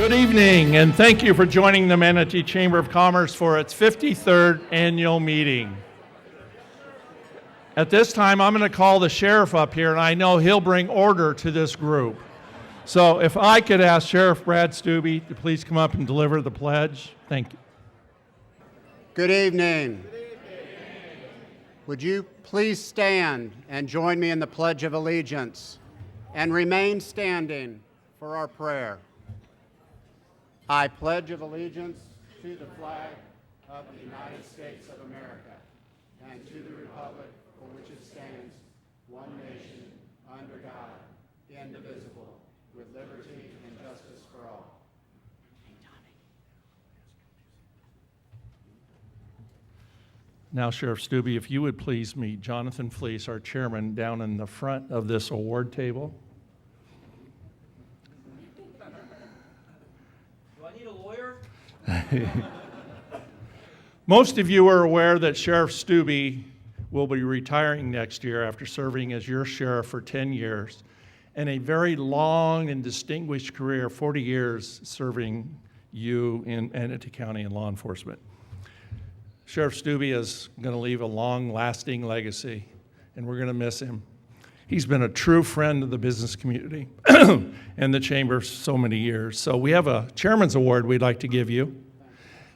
Good evening, and thank you for joining the Manatee Chamber of Commerce for its 53rd annual meeting. At this time, I'm going to call the sheriff up here, and I know he'll bring order to this group. So if I could ask Sheriff Brad Stubbe to please come up and deliver the pledge. Thank you. Good evening. Would you please stand and join me in the Pledge of Allegiance and remain standing for our prayer. I pledge of allegiance to the flag of the United States of America and to the republic for which it stands, one nation, under God, indivisible, with liberty and justice for all. Now, Sheriff Stubbe, if you would please meet Jonathan Fleece, our chairman, down in the front of this award table. Do I need a lawyer? Most of you are aware that Sheriff Stubbe will be retiring next year after serving as your sheriff for 10 years and a very long and distinguished career, 40 years serving you in Manatee County in law enforcement. Sheriff Stubbe is going to leave a long-lasting legacy, and we're going to miss him. He's been a true friend of the business community and the chamber for so many years. So we have a chairman's award we'd like to give you.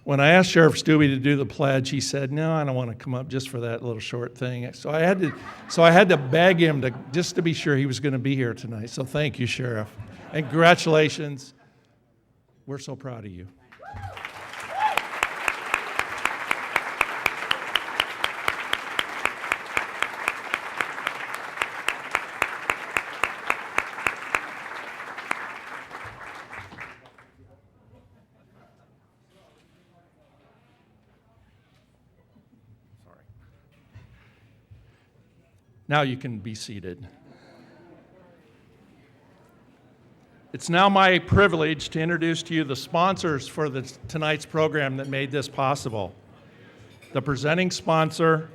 When I asked Sheriff Stubbe to do the pledge, he said, "No, I don't want to come up just for that little short thing." So I had to beg him just to be sure he was going to be here tonight. So thank you, Sheriff, and congratulations. We're so proud of you. Now you can be seated. It's now my privilege to introduce to you the sponsors for tonight's program that made this possible. The presenting sponsor,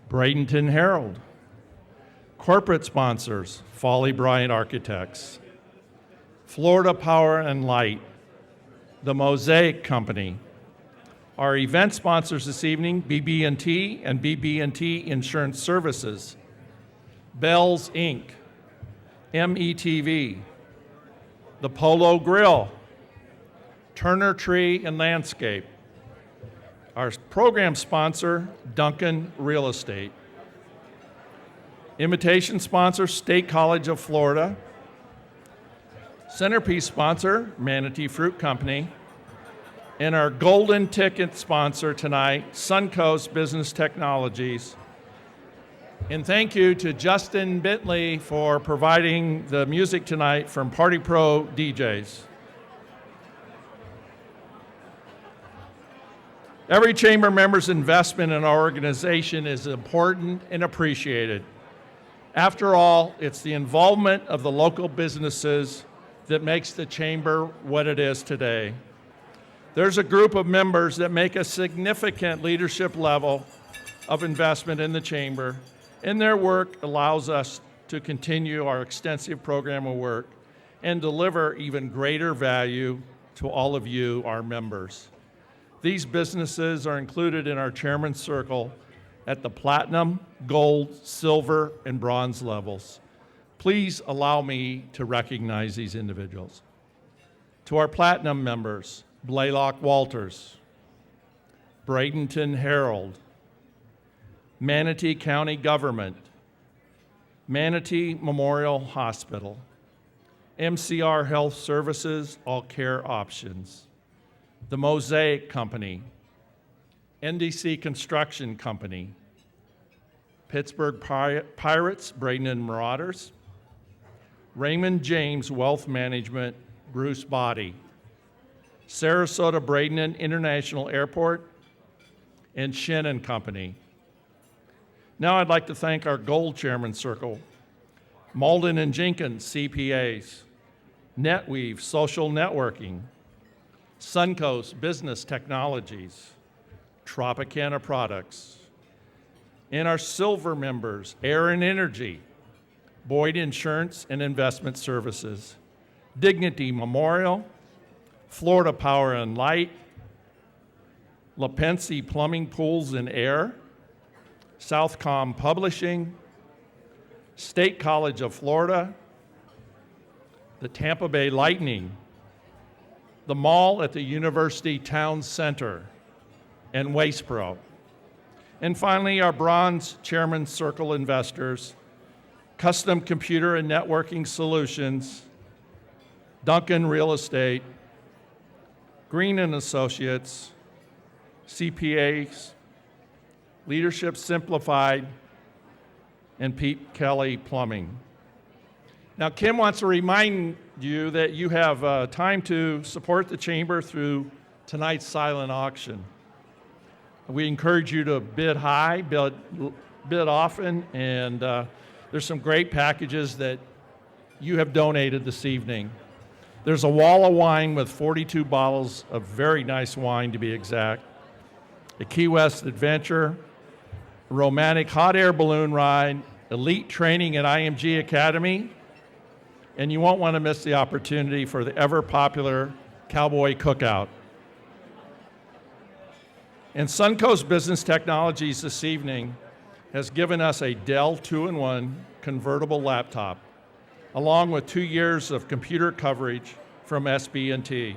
Bradenton Herald. Corporate sponsors, Folly Bryant Architects. Florida Power and Light. The Mosaic Company. Our event sponsors this evening, BB&T and BB&T Insurance Services. Bells Inc., METV, the Polo Grill, Turner Tree and Landscape. Our program sponsor, Duncan Real Estate. Invitation sponsor, State College of Florida. Centerpiece sponsor, Manatee Fruit Company. And our golden ticket sponsor tonight, Suncoast Business Technologies. And thank you to Justin Bentley for providing the music tonight from Party Pro DJs. Every chamber member's investment in our organization is important and appreciated. After all, it's the involvement of the local businesses that makes the chamber what it is today. There's a group of members that make a significant leadership level of investment in the chamber, and their work allows us to continue our extensive program of work and deliver even greater value to all of you, our members. These businesses are included in our Chairman's Circle at the platinum, gold, silver, and bronze levels. Please allow me to recognize these individuals. To our platinum members, Blaylock Walters, Bradenton Herald, Manatee County Government, Manatee Memorial Hospital, MCR Health Services, All Care Options, the Mosaic Company, NDC Construction Company, Pittsburgh Pirates, Bradenton Marauders, Raymond James Wealth Management, Bruce Body, Sarasota Bradenton International Airport, and Shin & Company. Now I'd like to thank our Gold Chairman Circle, Malden and Jenkins CPAs, NetWeave Social Networking, Suncoast Business Technologies, Tropicana Products, and our silver members, Air and Energy, Boyd Insurance and Investment Services, Dignity Memorial, Florida Power and Light, LaPensie Plumbing, Pools, and Air, Southcom Publishing, State College of Florida, the Tampa Bay Lightning, the mall at the University Town Center, and WastePro. And finally, our Bronze Chairman's Circle investors, Custom Computer and Networking Solutions, Duncan Real Estate, Green and Associates, CPAs, Leadership Simplified, and Pete Kelly Plumbing. Now, Kim wants to remind you that you have time to support the Chamber through tonight's silent auction. We encourage you to bid high, bid often, and there's some great packages that you have donated this evening. There's a wall of wine with 42 bottles of very nice wine, to be exact, a Key West adventure, a romantic hot air balloon ride, elite training at IMG Academy, and you won't want to miss the opportunity for the ever-popular Cowboy Cookout. And Suncoast Business Technologies this evening has given us a Dell 2-in-1 convertible laptop, along with 2 years of computer coverage from SB&T.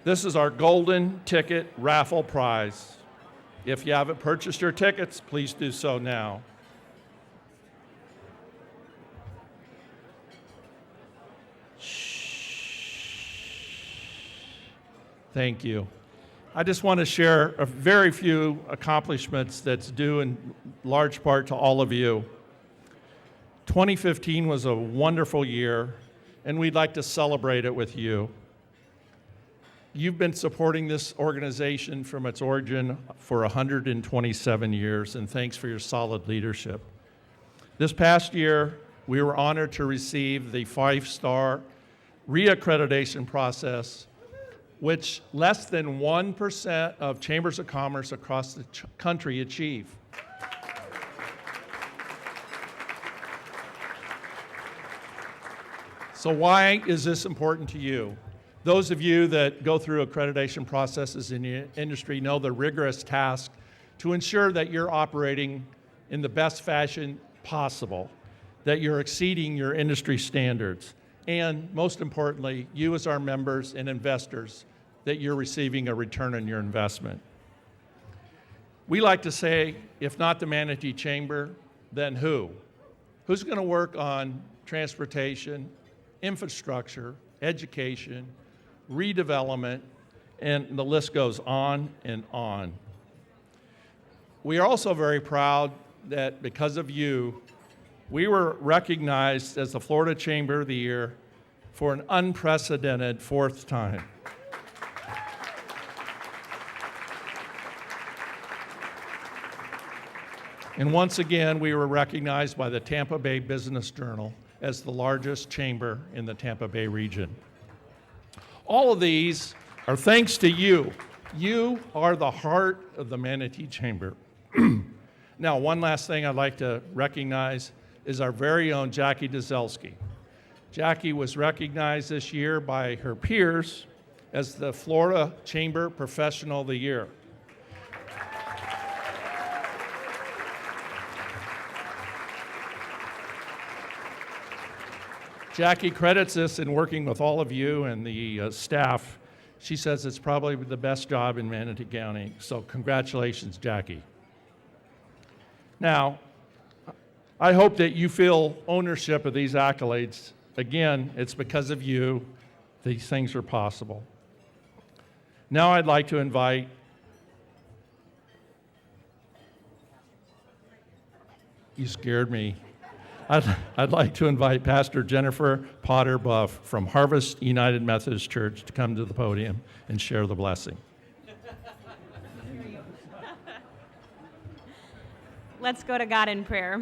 This is our golden ticket raffle prize. If you haven't purchased your tickets, please do so now. Thank you. I just want to share a very few accomplishments that's due in large part to all of you. 2015 was a wonderful year, and we'd like to celebrate it with you. You've been supporting this organization from its origin for 127 years, and thanks for your solid leadership. This past year, we were honored to receive the 5-star reaccreditation process, which less than 1% of chambers of commerce across the country achieve. So why is this important to you? Those of you that go through accreditation processes in the industry know the rigorous task to ensure that you're operating in the best fashion possible, that you're exceeding your industry standards, and most importantly, you as our members and investors, that you're receiving a return on your investment. We like to say, if not the Manatee Chamber, then who? Who's going to work on transportation, infrastructure, education, redevelopment, and the list goes on and on. We are also very proud that because of you, we were recognized as the Florida Chamber of the Year for an unprecedented 4th time. And once again, we were recognized by the Tampa Bay Business Journal as the largest chamber in the Tampa Bay region. All of these are thanks to you. You are the heart of the Manatee Chamber. Now, one last thing I'd like to recognize is our very own Jackie Dzelski. Jackie was recognized this year by her peers as the Florida Chamber Professional of the Year. Jackie credits this in working with all of you and the staff. She says it's probably the best job in Manatee County, so congratulations, Jackie. Now, I hope that you feel ownership of these accolades. Again, it's because of you these things are possible. Now I'd like to invite you scared me. I'd like to invite Pastor Jennifer Potter Buff from Harvest United Methodist Church to come to the podium and share the blessing. Let's go to God in prayer.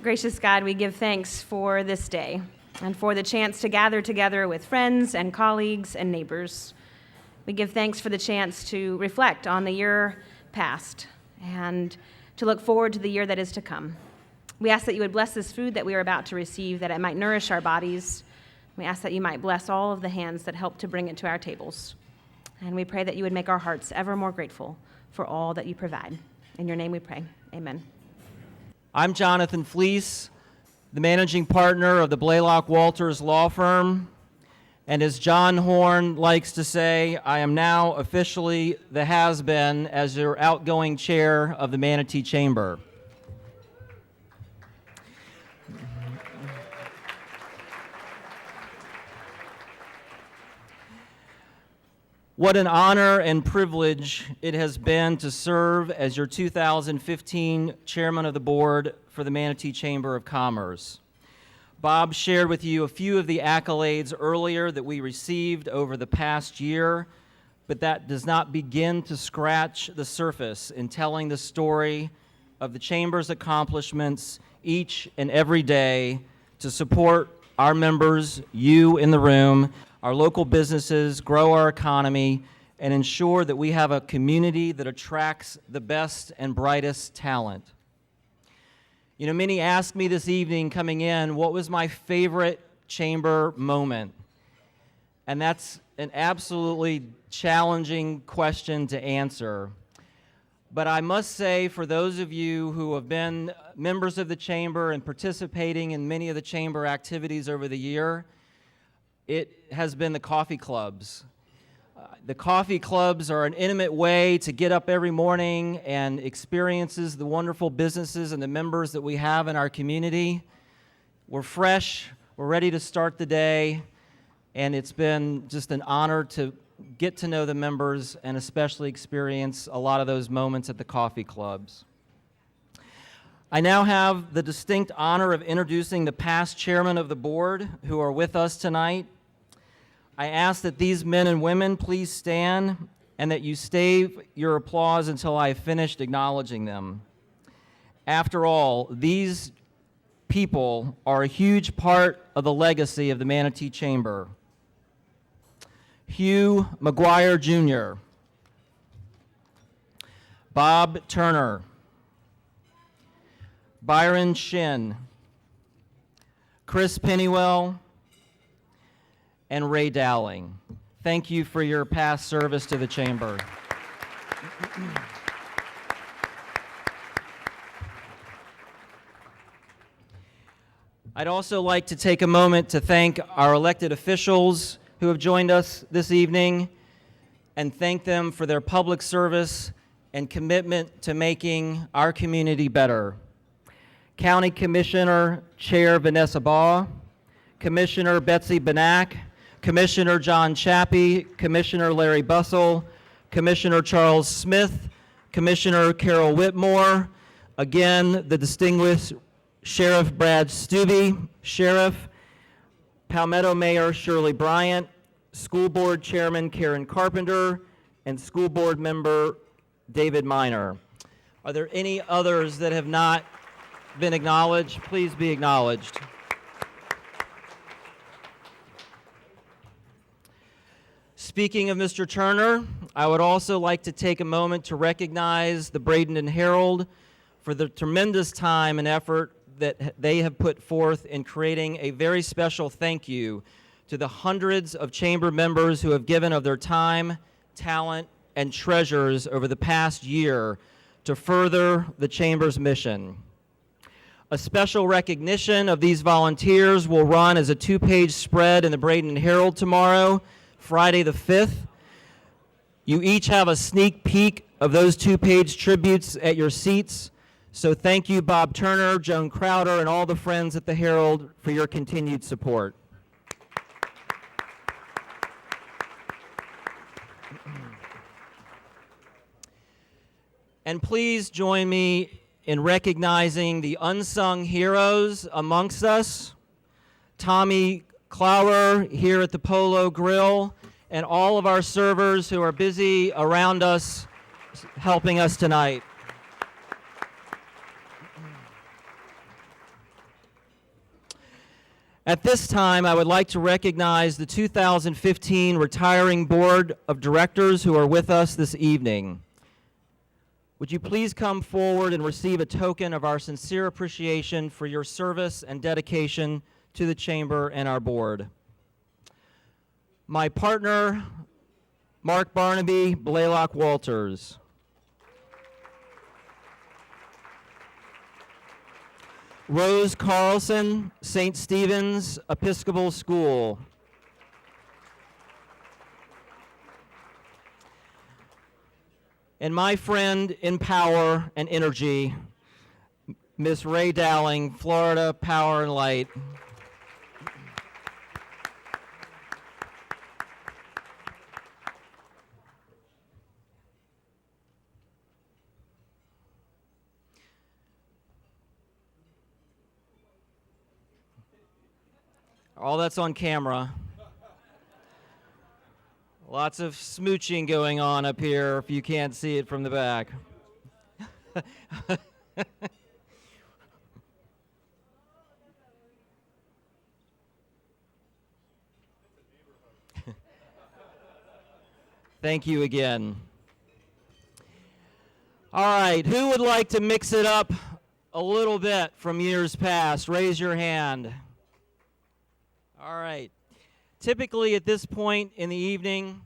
Gracious God, we give thanks for this day and for the chance to gather together with friends and colleagues and neighbors. We give thanks for the chance to reflect on the year past and to look forward to the year that is to come. We ask that you would bless this food that we are about to receive, that it might nourish our bodies. We ask that you might bless all of the hands that help to bring it to our tables. And we pray that you would make our hearts ever more grateful for all that you provide. In your name we pray. Amen. I'm Jonathan Fleece, the managing partner of the Blaylock Walters Law Firm. And as John Horn likes to say, I am now officially the has-been as your outgoing chair of the Manatee Chamber. What an honor and privilege it has been to serve as your 2015 Chairman of the Board for the Manatee Chamber of Commerce. Bob shared with you a few of the accolades earlier that we received over the past year, but that does not begin to scratch the surface in telling the story of the Chamber's accomplishments each and every day to support our members, you in the room, our local businesses, grow our economy, and ensure that we have a community that attracts the best and brightest talent. You know, many asked me this evening coming in, what was my favorite chamber moment? And that's an absolutely challenging question to answer. But I must say, for those of you who have been members of the chamber and participating in many of the chamber activities over the year, it has been the coffee clubs. The coffee clubs are an intimate way to get up every morning and experiences the wonderful businesses and the members that we have in our community. We're fresh, we're ready to start the day, and it's been just an honor to get to know the members and especially experience a lot of those moments at the coffee clubs. I now have the distinct honor of introducing the past chairmen of the board who are with us tonight. I ask that these men and women please stand and that you stave your applause until I have finished acknowledging them. After all, these people are a huge part of the legacy of the Manatee Chamber. Hugh McGuire Jr., Bob Turner, Byron Shin, Chris Pennywell, and Ray Dowling. Thank you for your past service to the Chamber. I'd also like to take a moment to thank our elected officials who have joined us this evening and thank them for their public service and commitment to making our community better. County Commissioner Chair Vanessa Baugh, Commissioner Betsy Benak, Commissioner John Chappie, Commissioner Larry Bussell, Commissioner Charles Smith, Commissioner Carol Whitmore, again, the distinguished Sheriff Brad Stubbe, Sheriff, Palmetto Mayor Shirley Bryant, School Board Chairman Karen Carpenter, and School Board Member David Miner. Are there any others that have not been acknowledged? Please be acknowledged. Speaking of Mr. Turner, I would also like to take a moment to recognize the Bradenton Herald for the tremendous time and effort that they have put forth in creating a very special thank you to the hundreds of chamber members who have given of their time, talent, and treasures over the past year to further the chamber's mission. A special recognition of these volunteers will run as a 2-page spread in the Bradenton Herald tomorrow, Friday the 5th. You each have a sneak peek of those 2-page tributes at your seats. So thank you, Bob Turner, Joan Crowder, and all the friends at the Herald for your continued support. And please join me in recognizing the unsung heroes amongst us. Tommy Clower here at the Polo Grill, and all of our servers who are busy around us helping us tonight. At this time, I would like to recognize the 2015 retiring Board of Directors who are with us this evening. Would you please come forward and receive a token of our sincere appreciation for your service and dedication to the Chamber and our board? My partner, Mark Barnaby, Blaylock Walters. Rose Carlson, St. Stephen's Episcopal School. And my friend in power and energy, Miss Ray Dowling, Florida Power and Light. All that's on camera. Lots of smooching going on up here if you can't see it from the back. Thank you again. All right, who would like to mix it up a little bit from years past? Raise your hand. All right. Typically at this point in the evening,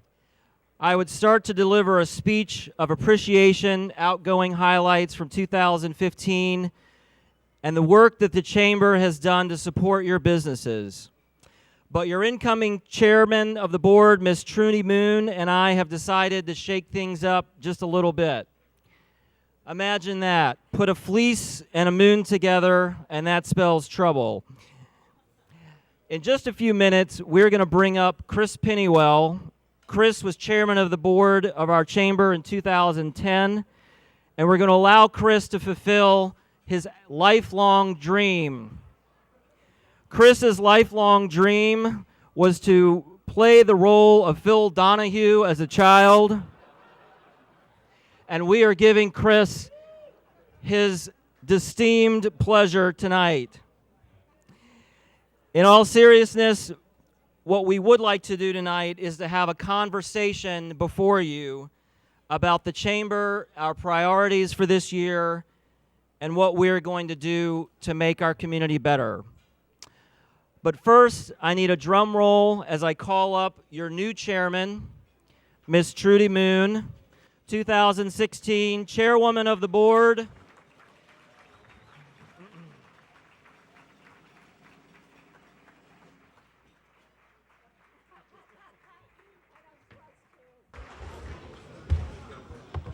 I would start to deliver a speech of appreciation, outgoing highlights from 2015, and the work that the Chamber has done to support your businesses. But your incoming chairman of the board, Ms. Trudy Moon, and I have decided to shake things up just a little bit. Imagine that. Put a fleece and a moon together, and that spells trouble. In just a few minutes, we're going to bring up Chris Pennywell. Chris was chairman of the board of our chamber in 2010, and we're going to allow Chris to fulfill his lifelong dream. Chris's lifelong dream was to play the role of Phil Donahue as a child, and we are giving Chris his esteemed pleasure tonight. In all seriousness, what we would like to do tonight is to have a conversation before you about the Chamber, our priorities for this year, and what we're going to do to make our community better. But first, I need a drum roll as I call up your new chairman, Ms. Trudy Moon, 2016 chairwoman of the board.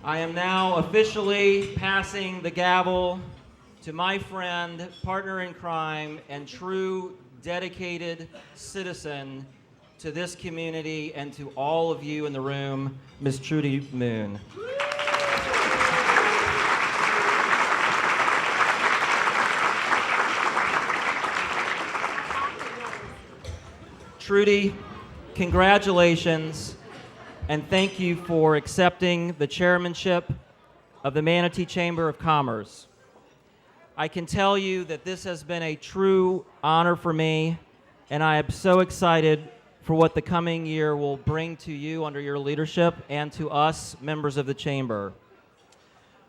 I am now officially passing the gavel to my friend, partner in crime, and true dedicated citizen to this community and to all of you in the room, Ms. Trudy Moon. Trudy, congratulations. And thank you for accepting the chairmanship of the Manatee Chamber of Commerce. I can tell you that this has been a true honor for me, and I am so excited for what the coming year will bring to you under your leadership and to us, members of the Chamber.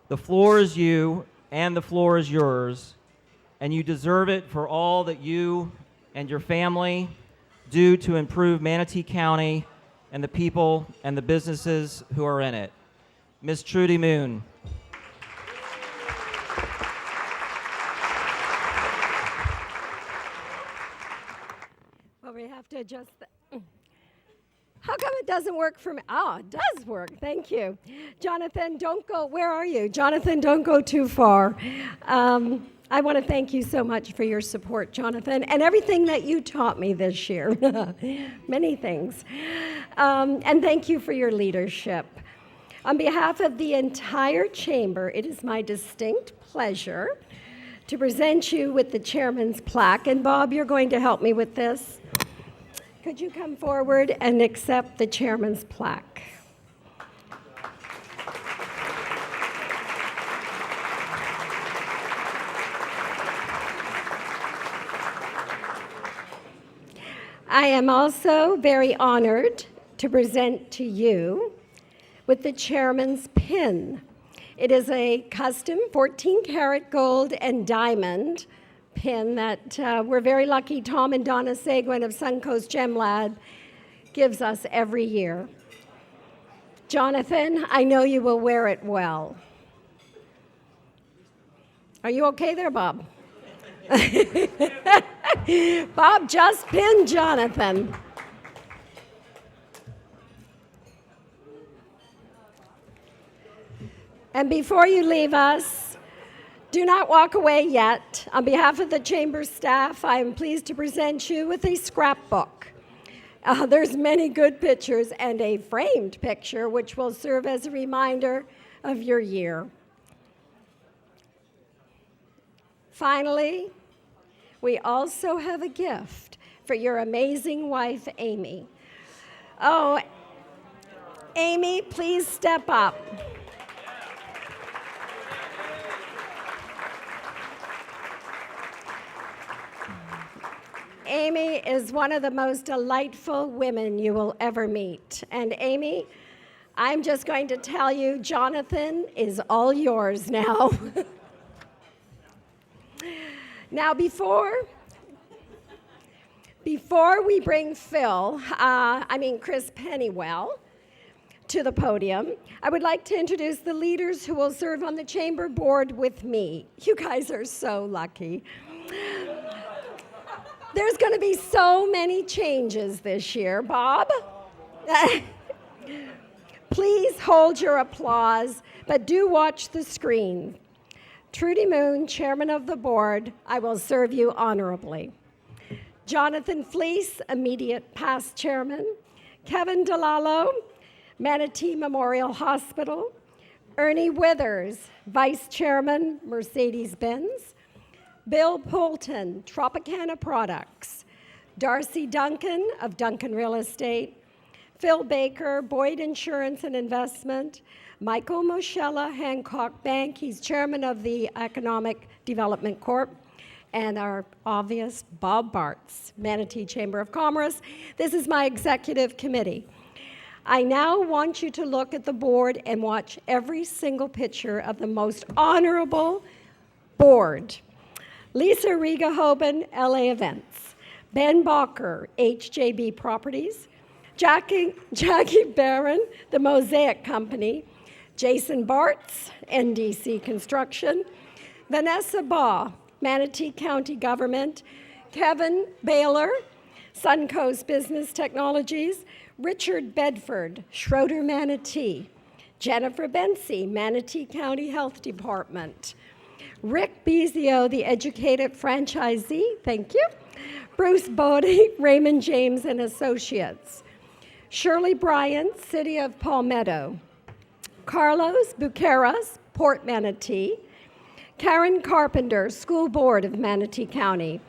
The floor is you, and the floor is yours, and you deserve it for all that you and your family do to improve Manatee County and the people and the businesses who are in it. Ms. Trudy Moon. Well, we have to adjust How come it doesn't work for me? Oh, it does work. Thank you. Jonathan, don't go. Where are you? Jonathan, don't go too far. I want to thank you so much for your support, Jonathan, and everything that you taught me this year. Many things. And thank you for your leadership. On behalf of the entire chamber, it is my distinct pleasure to present you with the chairman's plaque. And Bob, you're going to help me with this. Could you come forward and accept the chairman's plaque? I am also very honored to present to you with the chairman's pin. It is a custom 14-karat gold and diamond pin that we're very lucky Tom and Donna Seguin of Suncoast Gem Lab gives us every year. Jonathan, I know you will wear it well. Are you okay there, Bob? Bob just pinned Jonathan. And before you leave us, do not walk away yet. On behalf of the Chamber staff, I am pleased to present you with a scrapbook. There's many good pictures and a framed picture which will serve as a reminder of your year. Finally, we also have a gift for your amazing wife, Amy. Oh, Amy, please step up. Amy is one of the most delightful women you will ever meet. And Amy, I'm just going to tell you, Jonathan is all yours now. Now, before we bring Chris Pennywell to the podium, I would like to introduce the leaders who will serve on the Chamber board with me. You guys are so lucky. There's going to be so many changes this year. Bob, please hold your applause, but do watch the screen. Trudy Moon, Chairman of the Board, I will serve you honorably. Jonathan Fleece, immediate past Chairman. Kevin DeLallo, Manatee Memorial Hospital. Ernie Withers, Vice Chairman, Mercedes-Benz. Bill Poulton, Tropicana Products. Darcy Duncan of Duncan Real Estate. Phil Baker, Boyd Insurance and Investment. Michael Moschella, Hancock Bank. He's chairman of the Economic Development Corp. And our obvious Bob Bartz, Manatee Chamber of Commerce. This is my executive committee. I now want you to look at the board and watch every single picture of the most honorable board. Lisa Riga-Hoban, LA Events. Ben Bacher, HJB Properties. Jackie Barron, The Mosaic Company. Jason Bartz, NDC Construction. Vanessa Baugh, Manatee County Government. Kevin Baylor, Suncoast Business Technologies. Richard Bedford, Schroeder Manatee. Jennifer Bensi, Manatee County Health Department. Rick Bezio, the Educated Franchisee, thank you. Bruce Bodie, Raymond James and Associates. Shirley Bryant, City of Palmetto. Carlos Buqueras, Port Manatee. Karen Carpenter, School Board of Manatee County.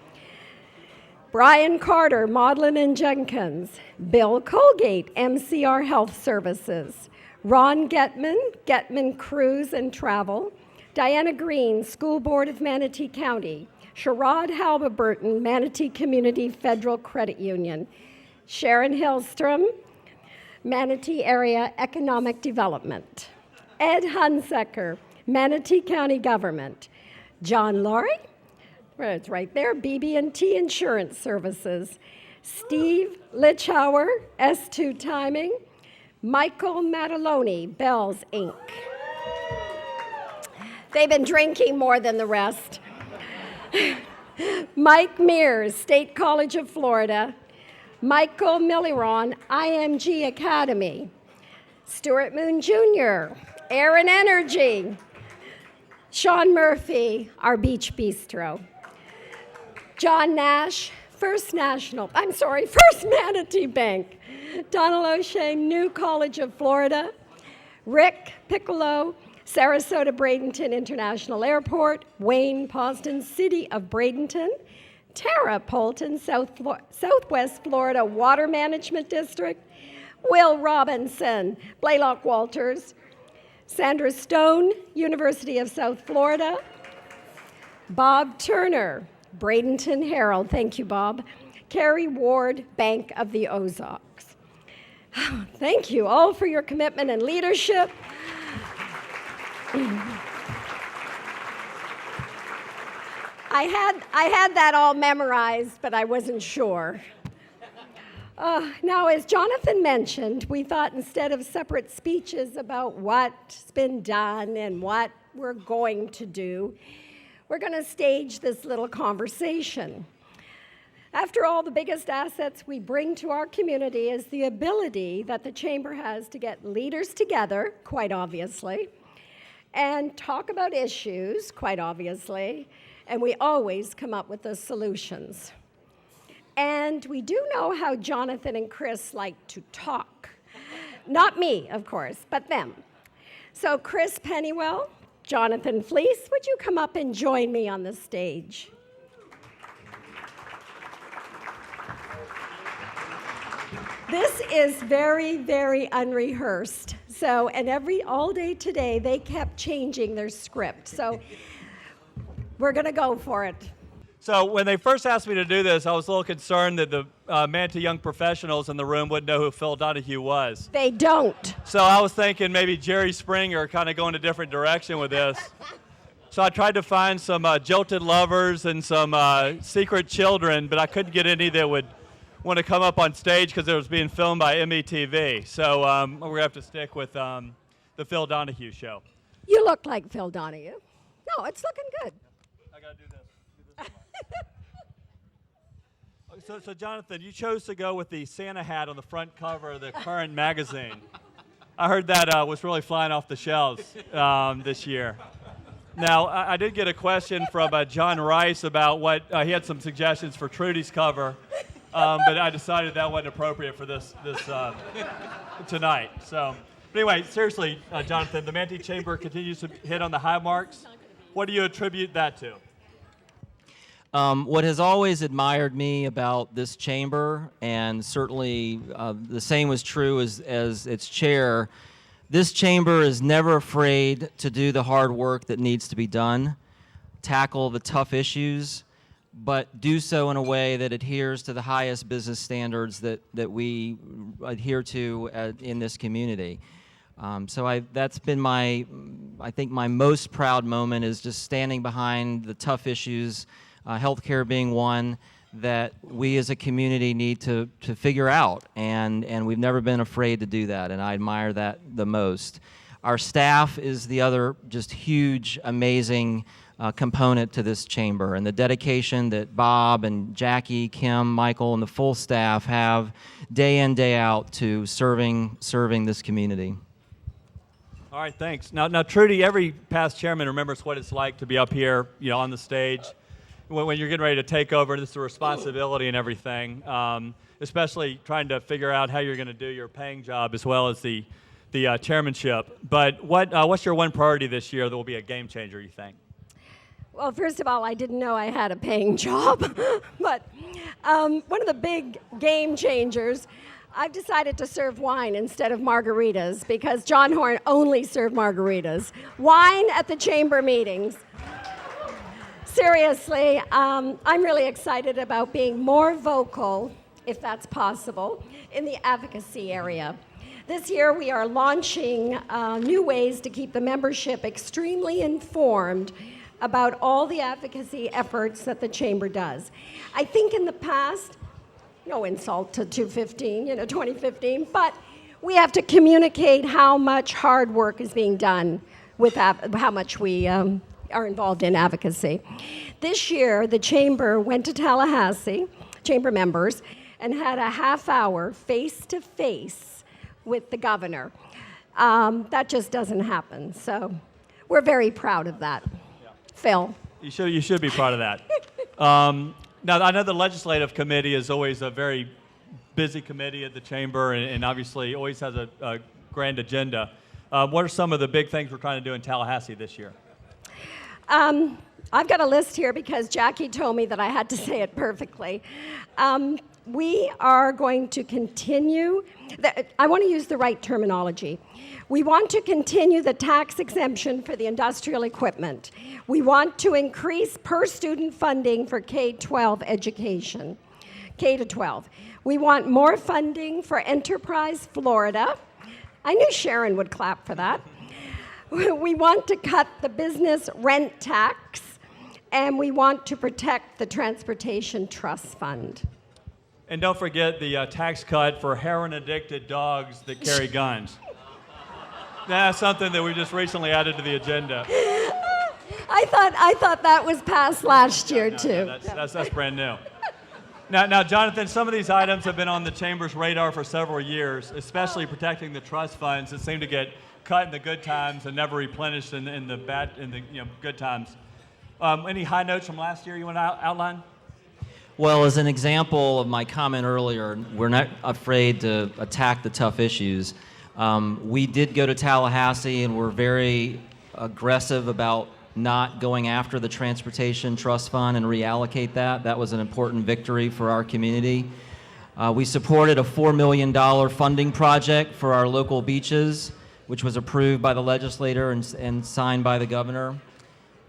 Brian Carter, Maudlin and Jenkins. Bill Colgate, MCR Health Services. Ron Getman Cruise and Travel. Diana Green, School Board of Manatee County. Sherrod Halberburton, Manatee Community Federal Credit Union. Sharon Hillstrom, Manatee Area Economic Development. Ed Hunsaker, Manatee County Government. John Laurie, it's right there, BB&T Insurance Services. Steve Lichauer, S2 Timing. Michael Mataloni, Bells Inc. They've been drinking more than the rest. Mike Mears, State College of Florida. Michael Milliron, IMG Academy. Stuart Moon Jr., Aaron Energy. Sean Murphy, our Beach Bistro. John Nash, First Manatee Bank. Donald O'Shea, New College of Florida. Rick Piccolo, Sarasota Bradenton International Airport. Wayne Poston, City of Bradenton. Tara Polton, Southwest Florida Water Management District. Will Robinson, Blaylock Walters. Sandra Stone, University of South Florida. Bob Turner, Bradenton Herald. Thank you, Bob. Carrie Ward, Bank of the Ozarks. Thank you all for your commitment and leadership. I had that all memorized, but I wasn't sure. Now, as Jonathan mentioned, we thought instead of separate speeches about what's been done and what we're going to do, we're going to stage this little conversation. After all, the biggest assets we bring to our community is the ability that the Chamber has to get leaders together, quite obviously, and talk about issues, quite obviously, and we always come up with the solutions. And we do know how Jonathan and Chris like to talk. Not me, of course, but them. So Chris Pennywell, Jonathan Fleece, would you come up and join me on the stage? This is very, very unrehearsed. So, and all day today, they kept changing their script. So we're going to go for it. So when they first asked me to do this, I was a little concerned that the Manatee young professionals in the room wouldn't know who Phil Donahue was. They don't. So I was thinking maybe Jerry Springer kind of going a different direction with this. So I tried to find some jilted lovers and some secret children, but I couldn't get any that would want to come up on stage because it was being filmed by METV. So we're going to have to stick with the Phil Donahue show. You look like Phil Donahue. No, it's looking good. I got to do this. So Jonathan, you chose to go with the Santa hat on the front cover of the current magazine. I heard that was really flying off the shelves this year. Now, I did get a question from John Rice about what he had some suggestions for Trudy's cover, but I decided that wasn't appropriate for this tonight. So, but anyway, seriously, Jonathan, the Manatee Chamber continues to hit on the high marks. What do you attribute that to? What has always admired me about this chamber, and certainly the same was true as its chair, this chamber is never afraid to do the hard work that needs to be done, tackle the tough issues, but do so in a way that adheres to the highest business standards that we adhere to in this community. So that's been I think my most proud moment is just standing behind the tough issues, healthcare being one that we as a community need to figure out, and we've never been afraid to do that, and I admire that the most. Our staff is the other just huge, amazing component to this chamber, and the dedication that Bob and Jackie, Kim, Michael, and the full staff have day in, day out to serving this community. All right, thanks. Now, Trudy, every past chairman remembers what it's like to be up here, on the stage. When you're getting ready to take over, this is a responsibility and everything, especially trying to figure out how you're going to do your paying job as well as the chairmanship. But what's your one priority this year that will be a game changer, you think? Well, first of all, I didn't know I had a paying job. But one of the big game changers, I've decided to serve wine instead of margaritas because John Horn only served margaritas. Wine at the chamber meetings. Seriously, I'm really excited about being more vocal, if that's possible, in the advocacy area. This year we are launching new ways to keep the membership extremely informed about all the advocacy efforts that the Chamber does. I think in the past, no insult to 2015, but we have to communicate how much hard work is being done with how much we are involved in advocacy. This year, the Chamber went to Tallahassee, Chamber members, and had a half-hour face-to-face with the governor. That just doesn't happen, so we're very proud of that. Yeah. Phil. You should be proud of that. Now, I know the Legislative Committee is always a very busy committee at the Chamber and obviously always has a grand agenda. What are some of the big things we're trying to do in Tallahassee this year? I've got a list here because Jackie told me that I had to say it perfectly. We are going to continue, I want to use the right terminology. We want to continue the tax exemption for the industrial equipment. We want to increase per student funding for K-12 education, K-12. We want more funding for Enterprise Florida. I knew Sharon would clap for that. We want to cut the business rent tax, and we want to protect the Transportation Trust Fund. And don't forget the tax cut for heroin-addicted dogs that carry guns. That's something that we just recently added to the agenda. I thought that was passed last year, too. No, that's brand new. Now, Jonathan, some of these items have been on the Chamber's radar for several years, especially protecting the trust funds that seem to get cut in the good times and never replenished in the good times. Any high notes from last year you want to outline? Well, as an example of my comment earlier, we're not afraid to attack the tough issues. We did go to Tallahassee and we're very aggressive about not going after the Transportation Trust Fund and reallocate that. That was an important victory for our community. We supported a $4 million funding project for our local beaches, which was approved by the legislator and signed by the governor.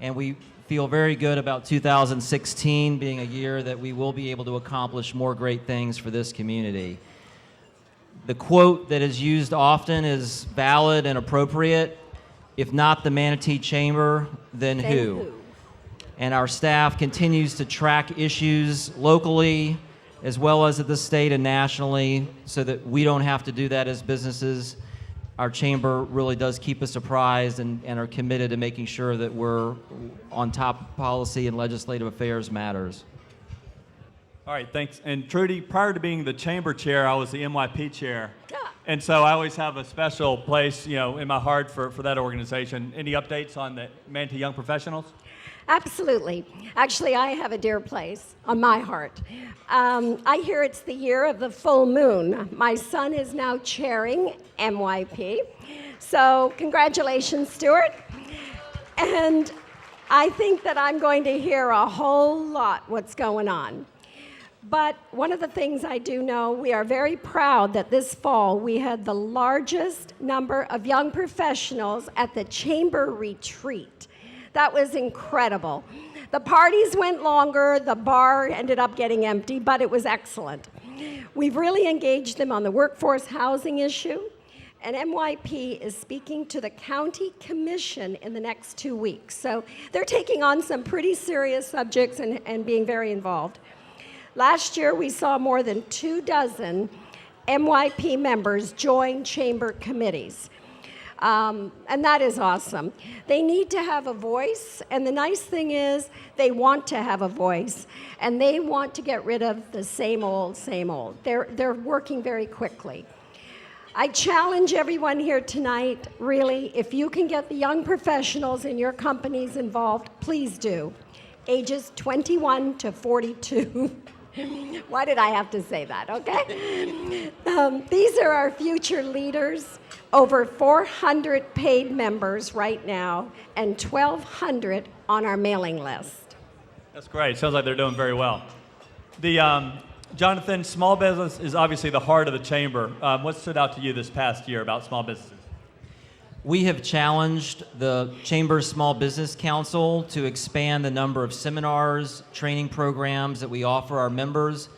And we feel very good about 2016 being a year that we will be able to accomplish more great things for this community. The quote that is used often is valid and appropriate. If not the Manatee Chamber, then who? And our staff continues to track issues locally as well as at the state and nationally so that we don't have to do that as businesses. Our chamber really does keep us apprised and are committed to making sure that we're on top of policy and legislative affairs matters. All right, thanks. And Trudy, prior to being the chamber chair, I was the MYP chair. And so I always have a special place, in my heart for that organization. Any updates on the Manatee Young Professionals? Absolutely. Actually, I have a dear place on my heart. I hear it's the year of the full moon. My son is now chairing MYP. So congratulations, Stuart. And I think that I'm going to hear a whole lot what's going on. But one of the things I do know, we are very proud that this fall we had the largest number of young professionals at the chamber retreat. That was incredible. The parties went longer, the bar ended up getting empty, but it was excellent. We've really engaged them on the workforce housing issue, and MYP is speaking to the county commission in the next 2 weeks. So they're taking on some pretty serious subjects and being very involved. Last year, we saw more than 24 MYP members join chamber committees. And that is awesome. They need to have a voice, and the nice thing is they want to have a voice, and they want to get rid of the same old, same old. They're working very quickly. I challenge everyone here tonight, really, if you can get the young professionals in your companies involved, please do. Ages 21 to 42. Why did I have to say that, okay? These are our future leaders. Over 400 paid members right now and 1,200 on our mailing list. That's great. Sounds like they're doing very well. Jonathan, small business is obviously the heart of the chamber. What stood out to you this past year about small businesses? We have challenged the Chamber's Small Business Council to expand the number of seminars, training programs that we offer our members.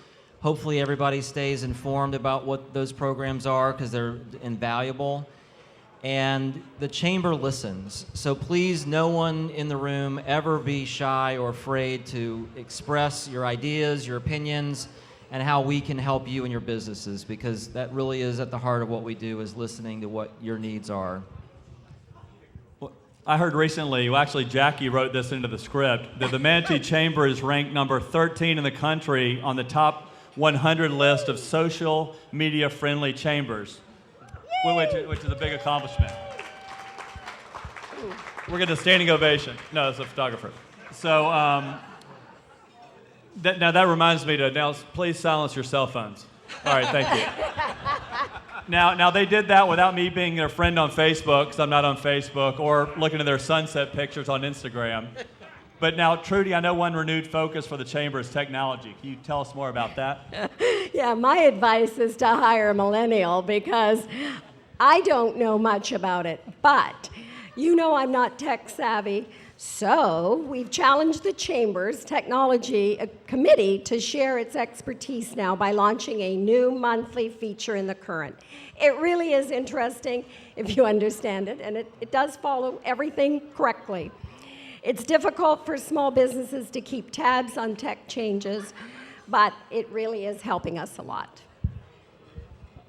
Hopefully everybody stays informed about what those programs are because they're invaluable. And the Chamber listens. So please, no one in the room ever be shy or afraid to express your ideas, your opinions, and how we can help you and your businesses, because that really is at the heart of what we do, is listening to what your needs are. I heard recently, well, actually Jackie wrote this into the script, that the Manatee Chamber is ranked number 13 in the country on the top 100 list of social media friendly chambers, which is a big accomplishment. We're getting a standing ovation. No, it's a photographer. So now that reminds me to now please silence your cell phones. All right, thank you. Now they did that without me being their friend on Facebook, because I'm not on Facebook, or looking at their sunset pictures on Instagram. But now, Trudy, I know one renewed focus for the chamber is technology. Can you tell us more about that? Yeah, my advice is to hire a millennial because I don't know much about it. But you know I'm not tech savvy, So we've challenged the Chamber's Technology Committee to share its expertise now by launching a new monthly feature in the Current. It really is interesting if you understand it, and it does follow everything correctly. It's difficult for small businesses to keep tabs on tech changes, but it really is helping us a lot.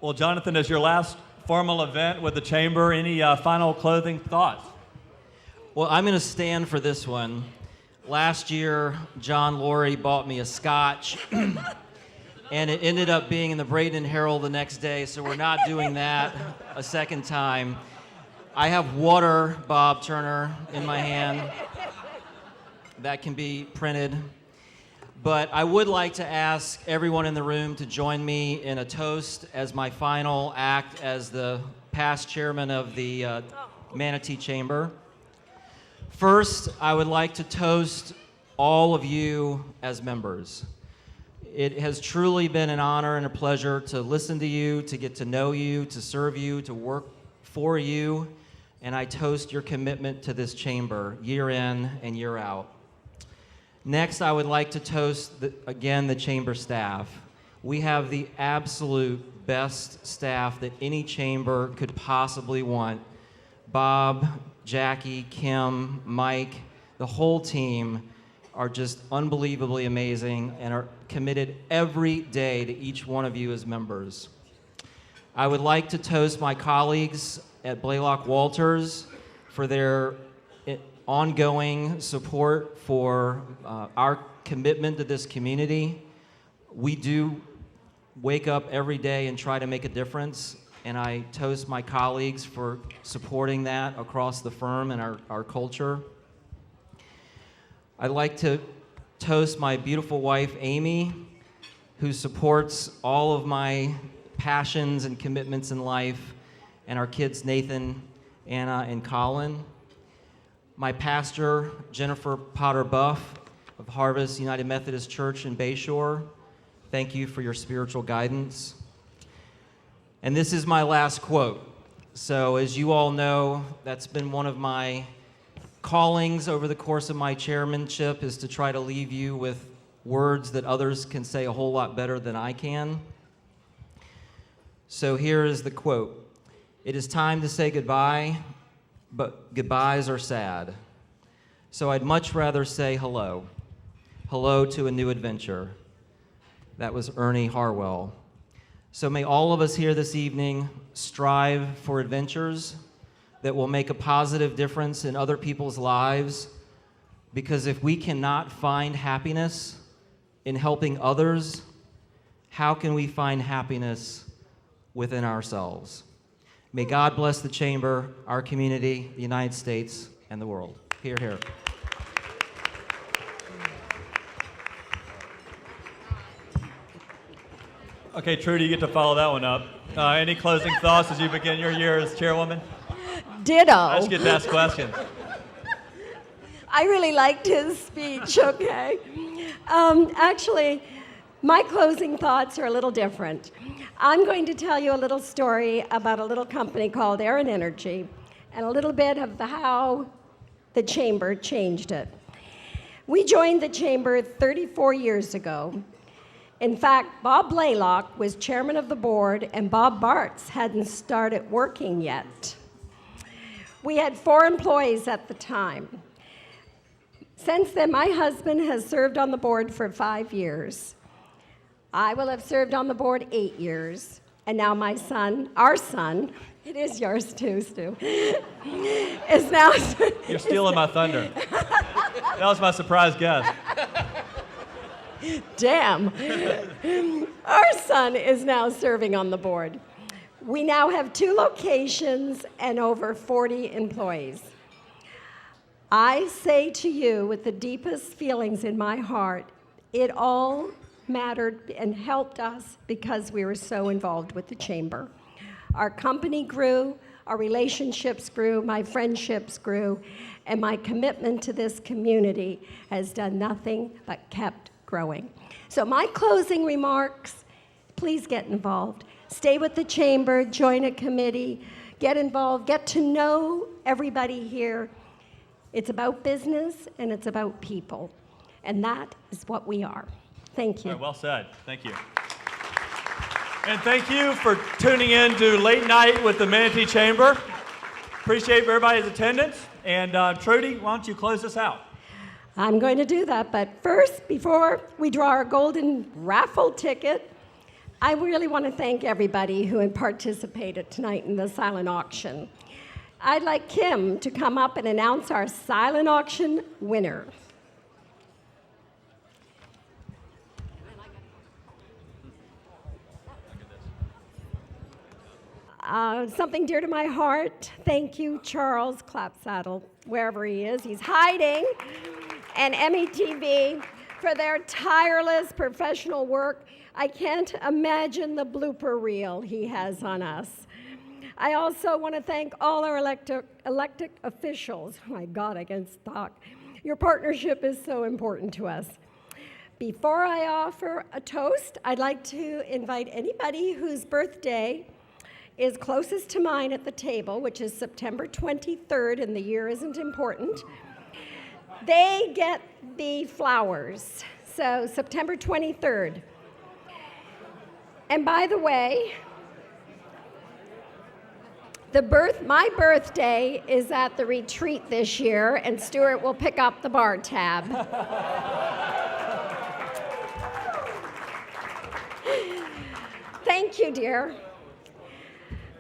Well, Jonathan, as your last formal event with the Chamber, any final closing thoughts? Well, I'm going to stand for this one. Last year, John Laurie bought me a scotch, and it ended up being in the Braden Herald the next day, so we're not doing that a second time. I have water, Bob Turner, in my hand. That can be printed. But I would like to ask everyone in the room to join me in a toast as my final act as the past chairman of the Manatee Chamber. First, I would like to toast all of you as members. It has truly been an honor and a pleasure to listen to you, to get to know you, to serve you, to work for you, and I toast your commitment to this chamber year in and year out. Next, I would like to toast, again, the chamber staff. We have the absolute best staff that any chamber could possibly want. Bob, Jackie, Kim, Mike, the whole team are just unbelievably amazing and are committed every day to each one of you as members. I would like to toast my colleagues at Blaylock Walters for their ongoing support for our commitment to this community. We do wake up every day and try to make a difference, and I toast my colleagues for supporting that across the firm and our culture. I'd like to toast my beautiful wife, Amy, who supports all of my passions and commitments in life, and our kids, Nathan, Anna, and Colin. My pastor, Jennifer Potter Buff of Harvest United Methodist Church in Bayshore. Thank you for your spiritual guidance. And this is my last quote. So as you all know, that's been one of my callings over the course of my chairmanship, is to try to leave you with words that others can say a whole lot better than I can. So here is the quote. It is time to say goodbye, but goodbyes are sad. So I'd much rather say hello. Hello to a new adventure. That was Ernie Harwell. So may all of us here this evening strive for adventures that will make a positive difference in other people's lives, because if we cannot find happiness in helping others, how can we find happiness within ourselves? May God bless the Chamber, our community, the United States, and the world. Hear, hear. Okay, Trudy, you get to follow that one up. Any closing thoughts as you begin your year as chairwoman? Ditto. I just get to ask questions. I really liked his speech, okay? Actually, my closing thoughts are a little different. I'm going to tell you a little story about a little company called Aaron Energy and a little bit of how the Chamber changed it. We joined the Chamber 34 years ago. In fact, Bob Blaylock was chairman of the board, and Bob Bartz hadn't started working yet. We had 4 employees at the time. Since then, my husband has served on the board for 5 years. I will have served on the board 8 years. And now my son, our son, it is yours too, Stu, is now... You're stealing my thunder. That was my surprise guess. Damn. Our son is now serving on the board. We now have 2 locations and over 40 employees. I say to you with the deepest feelings in my heart, it all mattered and helped us because we were so involved with the Chamber. Our company grew, our relationships grew, my friendships grew, and my commitment to this community has done nothing but kept growing. So my closing remarks, please get involved. Stay with the Chamber, join a committee, get involved, get to know everybody here. It's about business and it's about people. And that is what we are. Thank you. All right, well said. Thank you. And thank you for tuning in to Late Night with the Manatee Chamber. Appreciate everybody's attendance. And Trudy, why don't you close this out? I'm going to do that, but first, before we draw our golden raffle ticket, I really want to thank everybody who participated tonight in the silent auction. I'd like Kim to come up and announce our silent auction winner. Something dear to my heart. Thank you, Charles Clapsaddle, wherever he is. He's hiding. And METV for their tireless professional work. I can't imagine the blooper reel he has on us. I also want to thank all our elected officials. Oh my God, I can talk. Your partnership is so important to us. Before I offer a toast, I'd like to invite anybody whose birthday is closest to mine at the table, which is September 23rd, and the year isn't important. They get the flowers. So September 23rd. And by the way, my birthday is at the retreat this year, and Stuart will pick up the bar tab. Thank you, dear.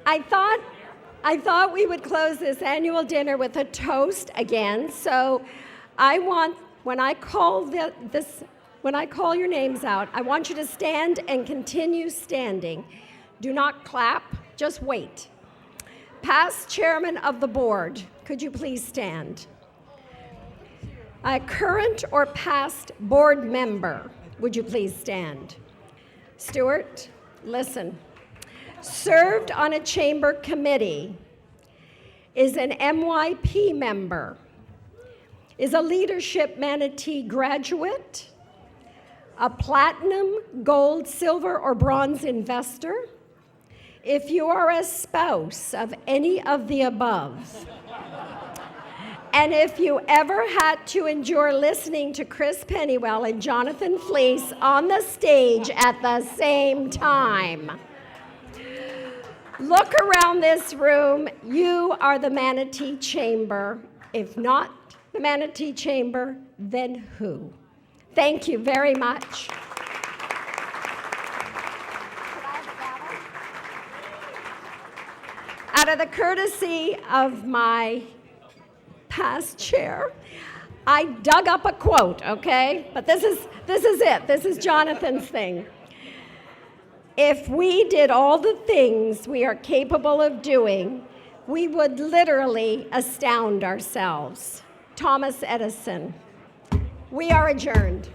I thought we would close this annual dinner with a toast again. So I want, when I call your names out, I want you to stand and continue standing. Do not clap, just wait. Past chairman of the board, could you please stand? A current or past board member, would you please stand? Stuart, listen. Served on a chamber committee, is an MYP member, is a Leadership Manatee graduate, a platinum, gold, silver, or bronze investor. If you are a spouse of any of the above, and if you ever had to endure listening to Chris Pennywell and Jonathan Fleece on the stage at the same time, look around this room. You are the Manatee Chamber. If not the Manatee Chamber, then who? Thank you very much. Out of the courtesy of my past chair, I dug up a quote, okay? But this is it. This is Jonathan's thing. If we did all the things we are capable of doing, we would literally astound ourselves. Thomas Edison. We are adjourned.